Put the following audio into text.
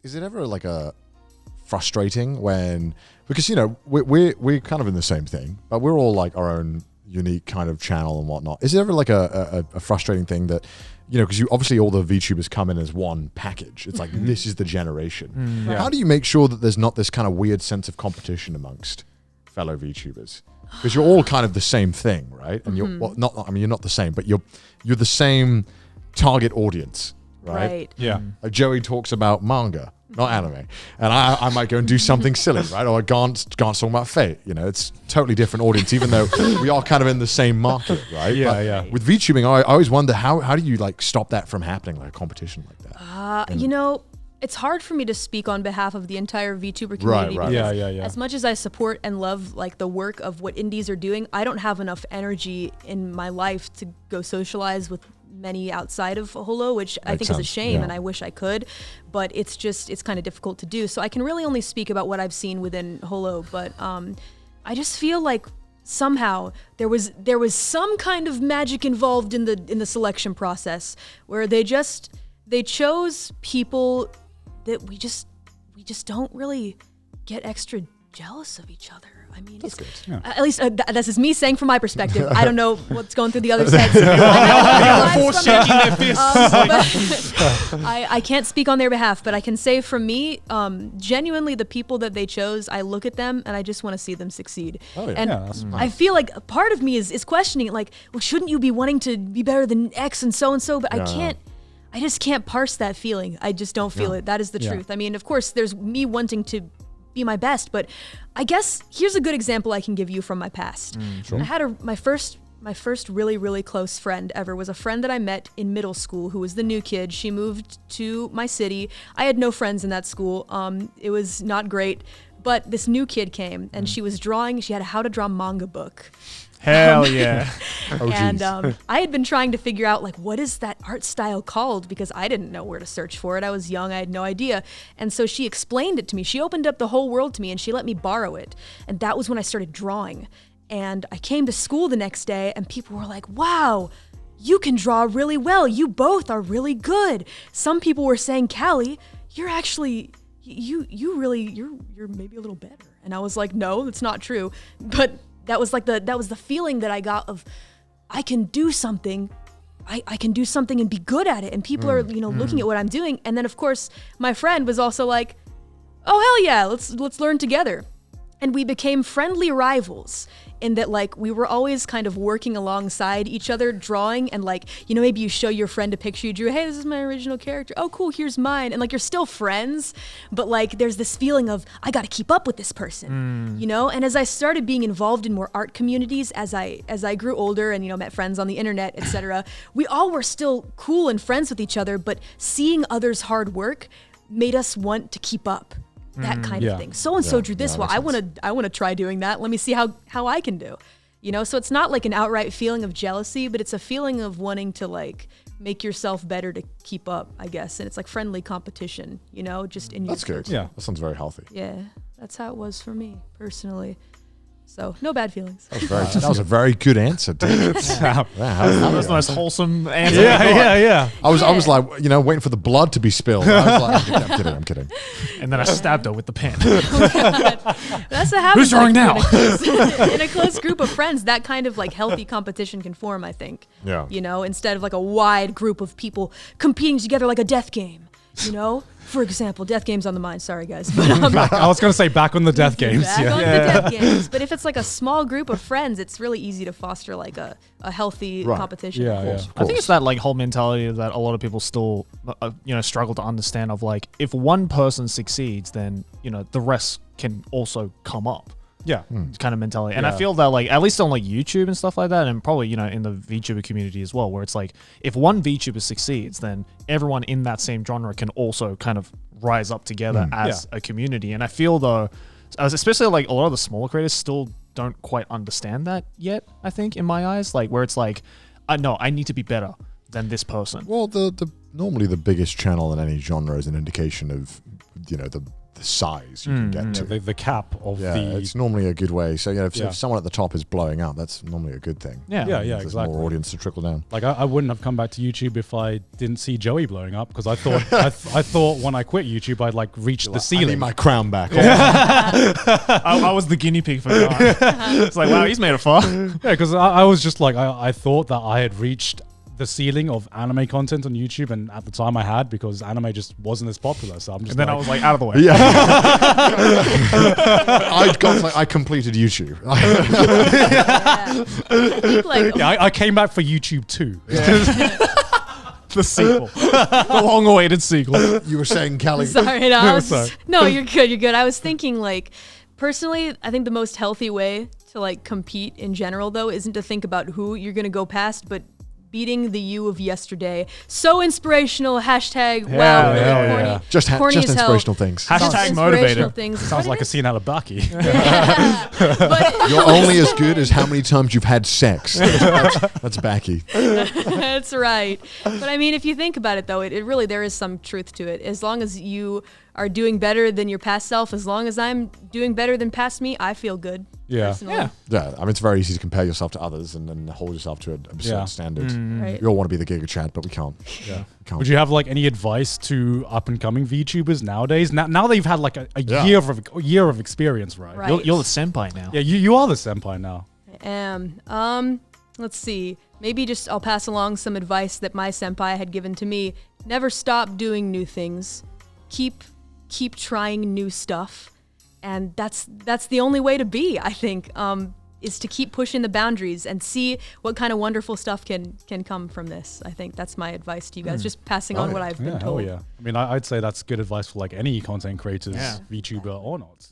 Is it ever like a frustrating when, because we're kind of in the same thing, but we're all like our own unique kind of channel and whatnot. Is it ever like a frustrating thing that, because obviously all the VTubers come in as one package. It's like, this is the generation. How do you make sure that there's not this kind of weird sense of competition amongst fellow VTubers? Because you're all kind of the same thing, right? And you're you're not the same, but you're the same target audience, right? Yeah. Like Joey talks about manga, not anime, and I might go and do something silly, right? Or Gant's talking about Fate. It's totally different audience, even though we are kind of in the same market, right? But with VTubing, I always wonder how do you like stop that from happening, like a competition like that? It's hard for me to speak on behalf of the entire VTuber community. Right. Because as much as I support and love like the work of what indies are doing, I don't have enough energy in my life to go socialize with many outside of Holo, which I think is a shame, and I wish I could, but it's kind of difficult to do. So I can really only speak about what I've seen within Holo, but I just feel like somehow there was some kind of magic involved in the selection process where they chose people that we just don't really get extra jealous of each other. I mean, that's good. At least this is me saying from my perspective. I don't know what's going through the other heads. I can't speak on their behalf, but I can say from me, genuinely, the people that they chose, I look at them and I just want to see them succeed. And I feel like a part of me is questioning it, like, well, shouldn't you be wanting to be better than X and so? But I just can't parse that feeling. I just don't feel it. That is the truth. I mean, of course, there's me wanting to be my best, but I guess here's a good example I can give you from my past. I had my first really, really close friend ever was a friend that I met in middle school who was the new kid. She moved to my city. I had no friends in that school. It was not great, but this new kid came and she was drawing. She had a how to draw manga book. Hell yeah. And I had been trying to figure out, like, what is that art style called? Because I didn't know where to search for it. I was young. I had no idea. And so she explained it to me. She opened up the whole world to me and she let me borrow it. And that was when I started drawing. And I came to school the next day and people were like, wow, you can draw really well. You both are really good. Some people were saying, Callie, you're actually, you're maybe a little better. And I was like, no, that's not true. But that was the feeling that I got of, I can do something. I can do something and be good at it. And people are, looking at what I'm doing. And then of course, my friend was also like, oh, hell yeah, let's learn together. And we became friendly rivals in that, like, we were always kind of working alongside each other, drawing, and like, maybe you show your friend a picture you drew, hey, this is my original character. Oh, cool, here's mine. And like, you're still friends, but like, there's this feeling of, I gotta keep up with this person, And as I started being involved in more art communities, as I grew older and, met friends on the internet, etc., we all were still cool and friends with each other, but seeing others' hard work made us want to keep up. That kind of thing. So-and-so drew this well. I want to try doing that. Let me see how I can do. So it's not like an outright feeling of jealousy, but it's a feeling of wanting to like make yourself better to keep up, I guess. And it's like friendly competition, just in your That's good. Yeah, that sounds very healthy. Yeah, that's how it was for me personally. So no bad feelings. That was a very good answer, dude. That was the most wholesome answer. Yeah. I was like, waiting for the blood to be spilled. I was like, I'm kidding. And then I stabbed her with the pen. That's what happens. Who's drawing now? In a close group of friends, that kind of like healthy competition can form, I think. Yeah. Instead of like a wide group of people competing together like a death game. For example, death games on the mind. Sorry, guys. But, I was going to say back on the death games. Back on the death games. But if it's like a small group of friends, it's really easy to foster like a healthy competition. Yeah. I think it's that like whole mentality that a lot of people still, struggle to understand of like, if one person succeeds, then, the rest can also come up. Yeah. Kind of mentality. And I feel that like, at least on like YouTube and stuff like that, and probably, in the VTuber community as well, where it's like, if one VTuber succeeds, then everyone in that same genre can also kind of rise up together as a community. And I feel though, especially like a lot of the smaller creators still don't quite understand that yet, I think, in my eyes, like where it's like, I need to be better than this person. Well, normally the biggest channel in any genre is an indication of, the the size you can get to. The cap of It's normally a good way. So if someone at the top is blowing up, that's normally a good thing. Yeah, There's exactly. more audience to trickle down. Like I wouldn't have come back to YouTube if I didn't see Joey blowing up, because I thought I thought when I quit YouTube I'd like reached the I ceiling. need my crown back. I was the guinea pig for that. It's like, wow, he's made it far. Yeah, because I was just like, I thought that I had reached the ceiling of anime content on YouTube, and at the time I had, because anime just wasn't as popular. So I'm just. And then I was like, out of the way. Yeah. I completed YouTube. I think like I came back for YouTube too. The sequel. The long-awaited sequel. You were saying, Callie. Sorry, no, Sorry. no, you're good. You're good. I was thinking, like, personally, I think the most healthy way to like compete in general, though, isn't to think about who you're gonna go past, but beating the you of yesterday. So inspirational. Hashtag wow. Really hell corny. yeah. Just corny as hell. inspirational things. Hashtag Inspirational motivated. things. Sounds What like it a is? scene out of Baki. But You're only as good as how many times you've had sex. That's Backy. that's right. But I mean, if you think about it, though, it really, there is some truth to it. As long as you are doing better than your past self, as long as I'm doing better than past me, I feel good. Yeah. Personally. Yeah. Yeah, I mean, it's very easy to compare yourself to others and then hold yourself to a certain Yeah. standard. Right. We all want to be the Giga Chad, but we can't. Yeah. We can't. Would you have like any advice to up and coming VTubers nowadays? Now they've had like a Yeah. year of experience, right? Right. You're the senpai now. Yeah, you are the senpai now. I am. Let's see. Maybe just I'll pass along some advice that my senpai had given to me. Never stop doing new things. Keep trying new stuff. And that's the only way to be, I think, is to keep pushing the boundaries and see what kind of wonderful stuff can come from this. I think that's my advice to you guys, just passing on what I've been Yeah, hell told. yeah. I mean, I'd say that's good advice for like any content creators, Yeah. VTuber or not.